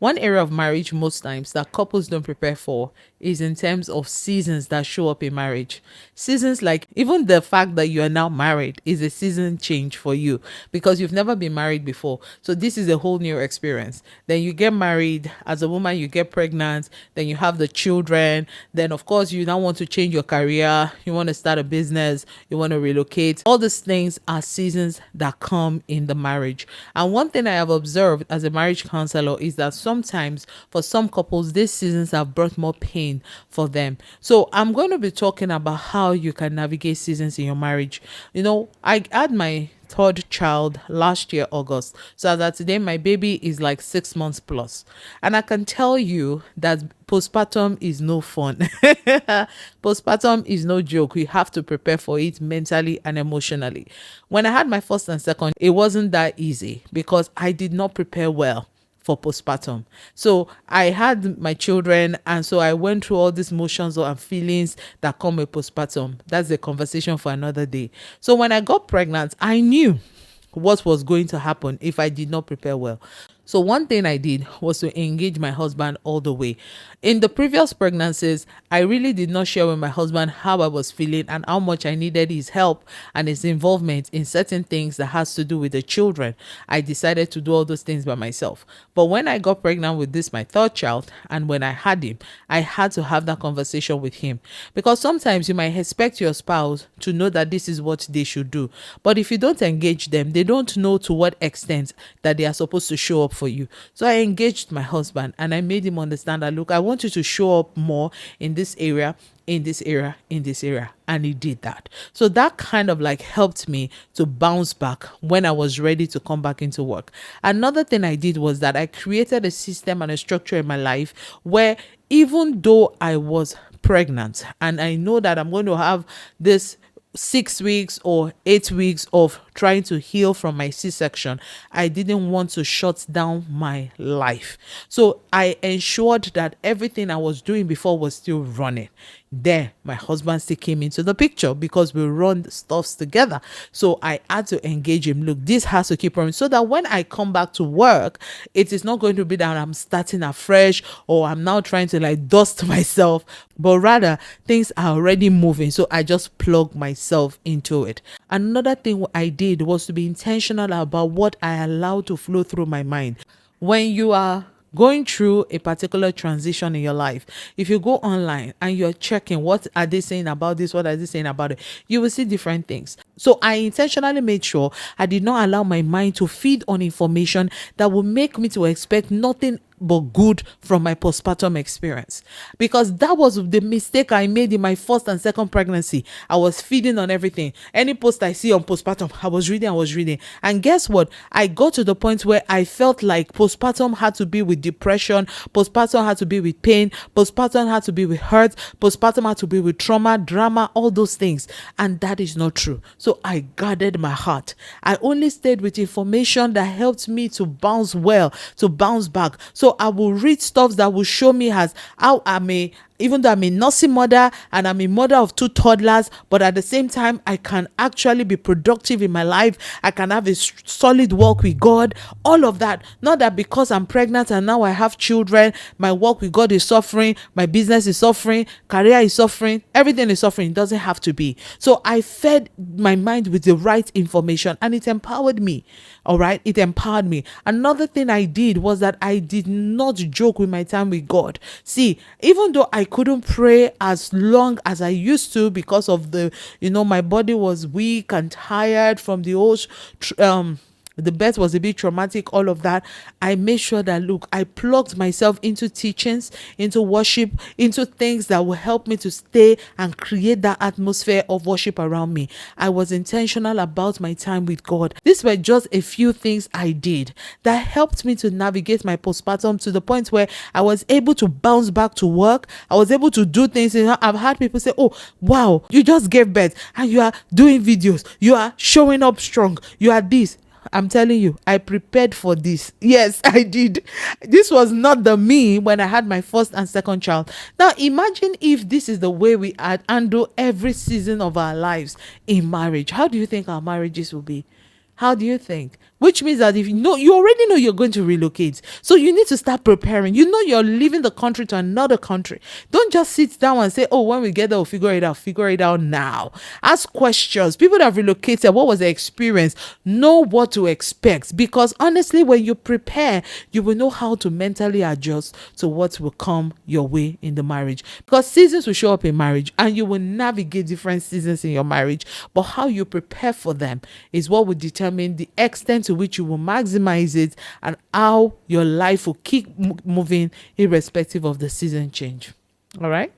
One area of marriage most times that couples don't prepare for is in terms of seasons that show up in marriage. Seasons like even the fact that you are now married is a season change for you because you've never been married before. So this is a whole new experience. Then you get married as a woman, you get pregnant, then you have the children. Then of course you now want to change your career, you want to start a business, you want to relocate. All these things are seasons that come in the marriage. And one thing I have observed as a marriage counselor is that sometimes for some couples, these seasons have brought more pain for them. So I'm going to be talking about how you can navigate seasons in your marriage. I had my third child last year, August. So as of today, my baby is like 6 months plus. And I can tell you that postpartum is no fun. Postpartum is no joke. We have to prepare for it mentally and emotionally. When I had my first and second, it wasn't that easy because I did not prepare well for postpartum. So I had my children, and so I went through all these motions and feelings that come with postpartum. That's a conversation for another day. So when I got pregnant, I knew what was going to happen if I did not prepare well. So one thing I did was to engage my husband all the way. In the previous pregnancies, I really did not share with my husband how I was feeling and how much I needed his help and his involvement in certain things that has to do with the children. I decided to do all those things by myself. But when I got pregnant with this, my third child, and when I had him, I had to have that conversation with him. Because sometimes you might expect your spouse to know that this is what they should do. But if you don't engage them, they don't know to what extent that they are supposed to show up for you. So I engaged my husband and I made him understand that, look, I want you to show up more in this area, in this area, in this area. And he did that. So that kind of like helped me to bounce back when I was ready to come back into work. Another thing I did was that I created a system and a structure in my life where even though I was pregnant and I know that I'm going to have this 6 weeks or 8 weeks of trying to heal from my C-section, I didn't want to shut down my life. So I ensured that everything I was doing before was still running. There, my husband still came into the picture because we run stuffs together. So I had to engage him. Look, this has to keep running so that when I come back to work, it is not going to be that I'm starting afresh or I'm now trying to like dust myself, but rather things are already moving. So I just plug myself into it. Another thing I did was to be intentional about what I allowed to flow through my mind. When you are going through a particular transition in your life, if you go online and you're checking what are they saying about this, what are they saying about it, you will see different things. So I intentionally made sure I did not allow my mind to feed on information that will make me to expect nothing but good from my postpartum experience, because that was the mistake I made in my first and second pregnancy. I was feeding on everything. Any post I see on postpartum, I was reading. And guess what? I got to the point where I felt like postpartum had to be with depression, postpartum had to be with pain, postpartum had to be with hurt, postpartum had to be with trauma, drama, all those things. And that is not true. So I guarded my heart. I only stayed with information that helped me to bounce back. So I will read stuff that will show me as how even though I'm a nursing mother and I'm a mother of 2 toddlers, but at the same time, I can actually be productive in my life. I can have a solid walk with God, all of that. Not that because I'm pregnant and now I have children, my walk with God is suffering, my business is suffering, career is suffering, everything is suffering. It doesn't have to be. So I fed my mind with the right information and it empowered me. All right. It empowered me. Another thing I did was that I did not joke with my time with God. See, even though I couldn't pray as long as I used to because of my body was weak and tired from the whole the birth was a bit traumatic, all of that. I made sure that, look, I plugged myself into teachings, into worship, into things that will help me to stay and create that atmosphere of worship around me. I was intentional about my time with God. These were just a few things I did that helped me to navigate my postpartum to the point where I was able to bounce back to work. I was able to do things. I've had people say, oh, wow, you just gave birth and you are doing videos. You are showing up strong. You are this. I'm telling you, I prepared for this. Yes, I did. This was not the me when I had my first and second child. Now, imagine if this is the way we handle every season of our lives in marriage. How do you think our marriages will be? How do you think? which means that if you know, you already know you're going to relocate, so you need to start preparing. You know you're leaving the country to another country. Don't just sit down and say, oh, when we get there we'll figure it out. Figure it out now. Ask questions. People that have relocated, what was the experience? Know what to expect, because honestly, when you prepare, you will know how to mentally adjust to what will come your way in the marriage, because seasons will show up in marriage and you will navigate different seasons in your marriage, but how you prepare for them is what will determine the extent to which you will maximize it and how your life will keep moving irrespective of the season change. All right.